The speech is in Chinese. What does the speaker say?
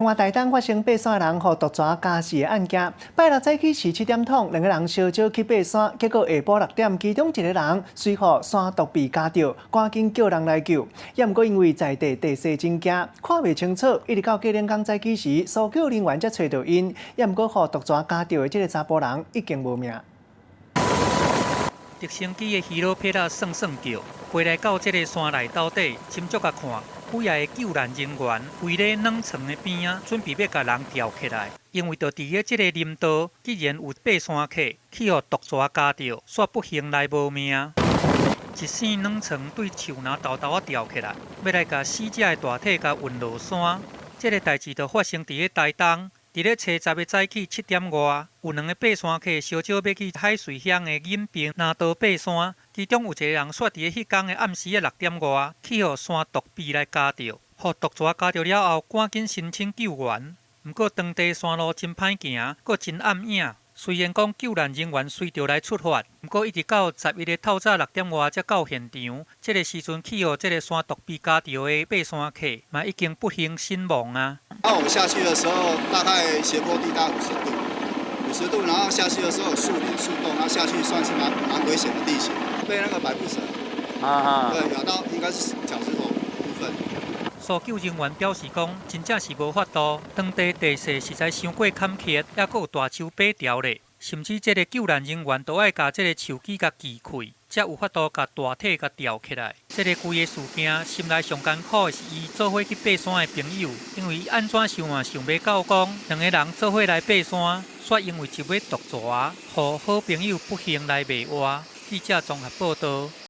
华台东发生爬山人互毒蛇夹死的案件，拜六早起是7点钟，两个人相招去爬山，结果下晡6点，其中一个人随互山毒被夹着，赶紧叫人来救。也毋过因为在地地势真惊，看袂清楚，一直到过两天早起时，搜救人员才找到因。也毋过互毒蛇夹着的这个查甫人已经无命。直升机的鱼螺撇仔算叫，飞来到这个山内斗底，深足甲看。几下的救援人员围咧软床的边仔，准备要甲人吊起来。因为就伫咧这个林道，既然有爬山客去互毒蛇夹着，煞不幸来无命。一扇软床对树林豆豆吊起来，要来甲死者的大体甲运落山。这个代志就发生伫咧台东。伫咧初10的早起7点外，有2个爬山客烧招要去海水乡的引平拿道爬山，其中有一个人煞伫咧迄天的暗时的6点外，去互山毒逼来夹着，互毒蛇夹着了后，赶紧申请救援。不过当地山路真歹行，阁真暗影。虽然讲救援人员随着来出发，不过一直到11日透早6点外才到现场。这个时阵去互这个山毒逼夹着的爬山客，嘛已经不幸身亡啊。我们下去的时候，大概斜坡地大概50度，然后下去的时候有树林、树洞，然后下去算是蛮危险的地形，被那个百步蛇对咬到，应该是脚趾头部分。搜救人员表示讲，真正是无法度，当地地势实在伤过坎坷，还佫有大树爬条咧，甚至这个救援人员都爱甲这个树枝甲锯开，才有法度甲大体甲吊起来。这个规个事件，心内上艰苦的是伊做伙去爬山的朋友，因为伊安怎想也想袂到讲，2个人做伙来爬山，却因为一尾毒蛇，互好朋友不幸来迷活。记者综合报道。